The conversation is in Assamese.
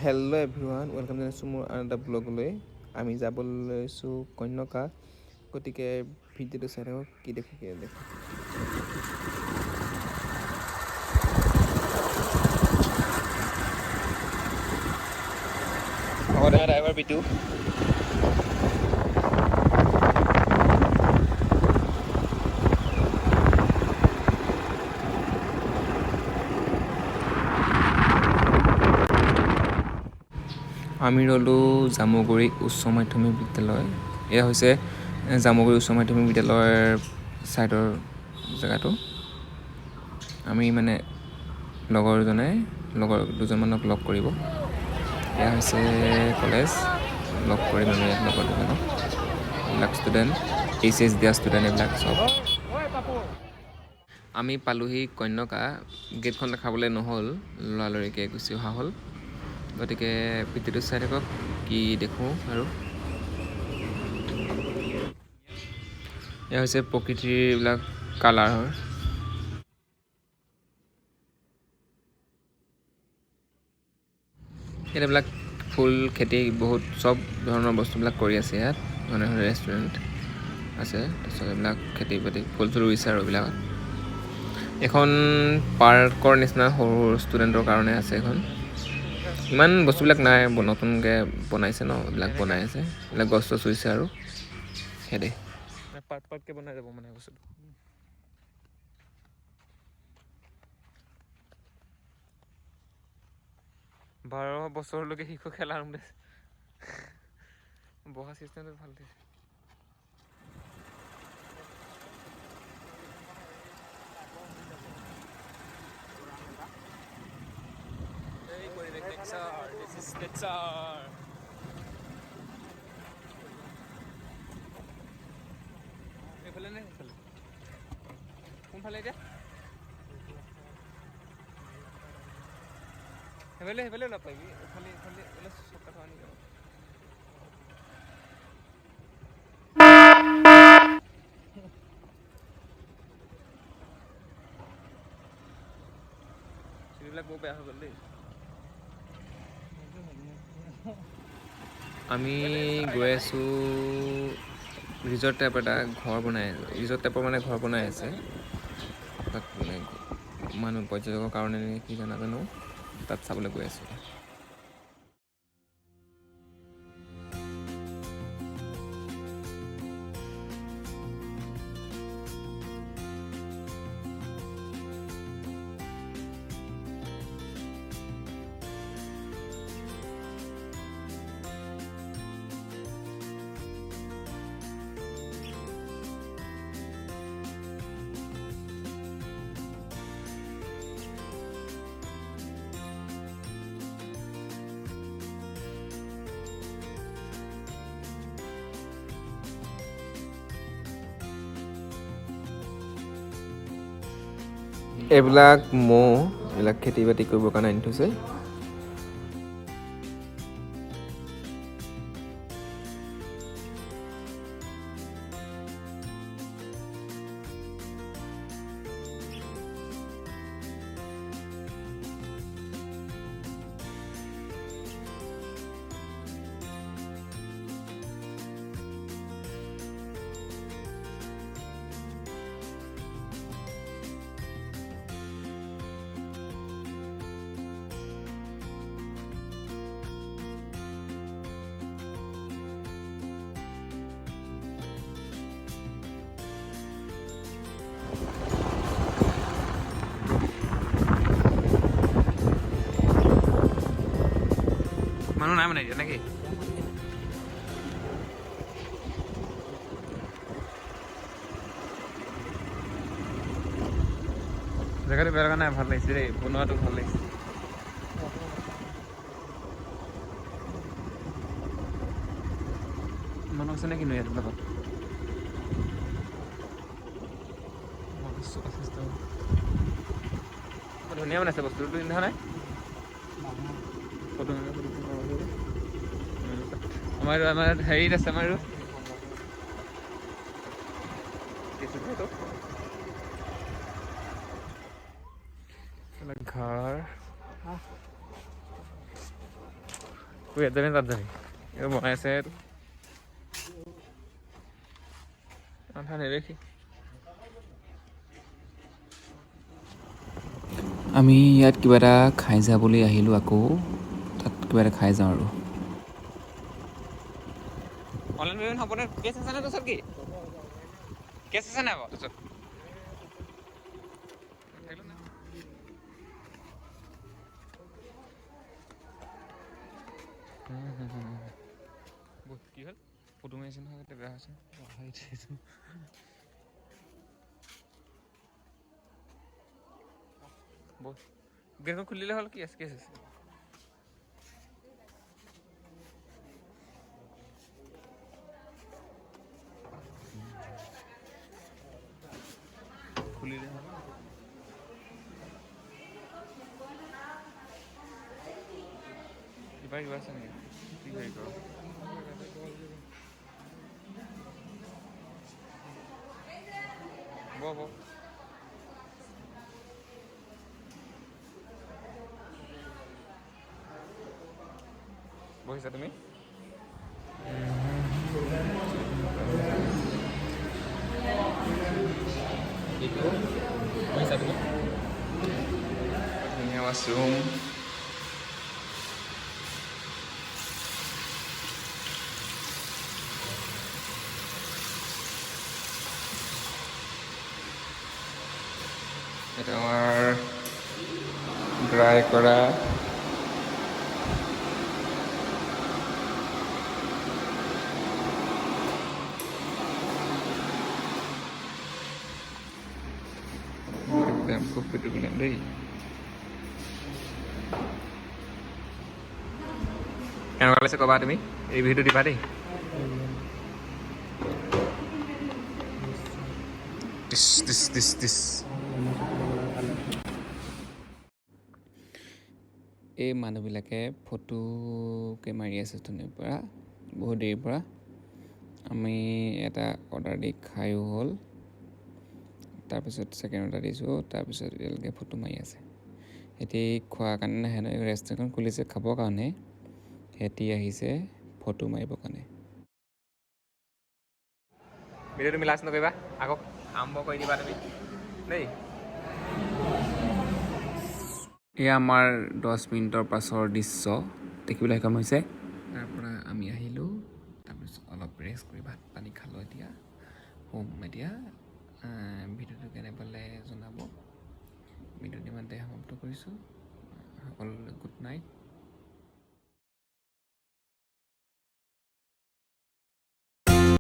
হেল্ল' এভৰিৱান, ৱেলকাম জনাইছোঁ মোৰ আন এটা ব্লগলৈ। আমি যাবলৈ লৈছোঁ কন্যকা, গতিকে ভিডিঅ'টো চাই থাকক। কি দেখোঁ কি দেখোঁ। ড্ৰাইভাৰ বিটু। আমি ৰ'লোঁ জামুগুৰি উচ্চ মাধ্যমিক বিদ্যালয়। এয়া হৈছে জামুগুৰি উচ্চ মাধ্যমিক বিদ্যালয়ৰ ছাইডৰ জেগাটো। আমি মানে লগৰ দুজনমানক লগ কৰিব। এয়া হৈছে কলেজ, লগ কৰিম আমি ইয়াত লগৰ দুজনক। এইবিলাক ষ্টুডেণ্ট, এইচ দিয়া ষ্টুডেণ্ট এইবিলাক চব। আমি পালোহি কন্যকা। গেটখন দেখাবলৈ নহ'ল, লৰালৰিকৈ গুচি অহা হ'ল। গতিকে ভিডিঅ'টো চাই থাকক, কি দেখোঁ আৰু। এয়া হৈছে প্ৰকৃতিৰ এইবিলাক কালাৰ। ইয়াত এইবিলাক ফুল খেতি বহুত চব ধৰণৰ বস্তুবিলাক কৰি আছে ইয়াত। মানে ৰেষ্টুৰেণ্ট আছে, তাৰপিছত এইবিলাক খেতি বাতি ফুল চুল ৰুইছে আৰু এইবিলাকত। এখন পাৰ্কৰ নিচিনা সৰু সৰু ষ্টুডেণ্টৰ কাৰণে আছে এখন। ইমান বস্তুবিলাক নাই, নতুনকৈ বনাইছে ন, এইবিলাক বনাই আছে। এইবিলাক গছ চছ ৰুইছে আৰু সেইদে পাৰ্টকৈ বনাই যাব মানে বস্তুটো। 12 বছৰলৈকে শিশু খেলা ৰুম দিছে। বহা চিষ্টেমটো ভাল দিছে। এইফালে নে সেইফালে? কোনফালে এতিয়া? সেইফালে অলপ পাৰিবি, এইফালে চব কথা আনি যাব। চিৰিবিলাক বৰ বেয়া হৈ গ'ল দেই। আমি গৈ আছোঁ ৰিজৰ্ট টাইপৰ এটা ঘৰ বনাই, ৰিজৰ্ট টাইপৰ মানে ঘৰ বনাই আছে তাত, মানে মানুহ পৰ্যটকৰ কাৰণে কি নাজানো, তাত চাবলৈ গৈ আছোঁ। এইবিলাক এইবিলাক খেতি বাতি কৰিবৰ কাৰণে আনি থৈছে। মানুহ নাই মানে এতিয়া নেকি? জেগাটো বেয়া লগা নাই, ভাল লাগিছে দেই, বনোৱাটো ভাল লাগিছে। মানুহ আছে নেকি ইয়াত লগত? ধুনীয়া বনাইছে বস্তুটো, দেখা নাই? আমাৰ হেৰিত আছে, আমাৰ ঘৰ তুই ইয়াত যাবি তাত যাবি এইটো বনাই আছে এইটো মাথা নেদেখি আমি ইয়াত কিবা এটা খাই যা বুলি আহিলোঁ আকৌ তাত কিবা এটা খাই যাওঁ আৰু অনলাইন পে'মেণ্ট হ'বনে কেছ আছে নে তাৰপিছত কি কেছ আছে নাই বাৰু তাৰপিছত কি হ'ল ফটো মাৰিছে নহয় বেয়া হৈছে বল গেটখন খুলি দিলে হ'ল কি আছে কেছ আছে খুলি দে কিবা কিবা আছে নেকি কি হেৰি কৰ বহ বহিছা তুমি বহিছা তুমি ধুনীয়া ৱাছৰুম এটা আমাৰ ড্ৰাই কৰা খুব পেটু কিনাম দেই কেনেকুৱা লাগিছে ক'বা তুমি এই ভিডিঅ'টো দিবা দেই এই মানুহবিলাকে ফটোকে মাৰি আছে ধুনীয়াৰ পৰা বহুত দেৰিৰ পৰা আমি এটা অৰ্ডাৰ দি খায়ো হ'ল তাৰপিছত ছেকেণ্ড অৰ্ডাৰ দিছোঁ তাৰপিছত এতিয়ালৈকে ফটো মাৰি আছে সিহঁতি খোৱাৰ কাৰণে নাহে নহয় ৰেষ্টুৰেণ্টখন খুলিছে খাবৰ কাৰণে সিহঁতি আহিছে ফটো মাৰিবৰ কাৰণে ভিডিঅ'টো তুমি লাজ নকৰিবা আকৌ আৰম্ভ কৰি দিবা তুমি দেই এয়া আমাৰ 10 মিনিটৰ পাছৰ দৃশ্য দেখিবলৈ সক্ষম হৈছে তাৰ পৰা আমি আহিলোঁ তাৰপিছত অলপ ৰেষ্ট কৰি ভাত পানী খালোঁ এতিয়া শুম এতিয়া ভিডিঅ'টো কেনে পালে জনাব ভিডিঅ'টো ইমানতে সমাপ্ত কৰিছোঁ সকলোলৈ গুড নাইট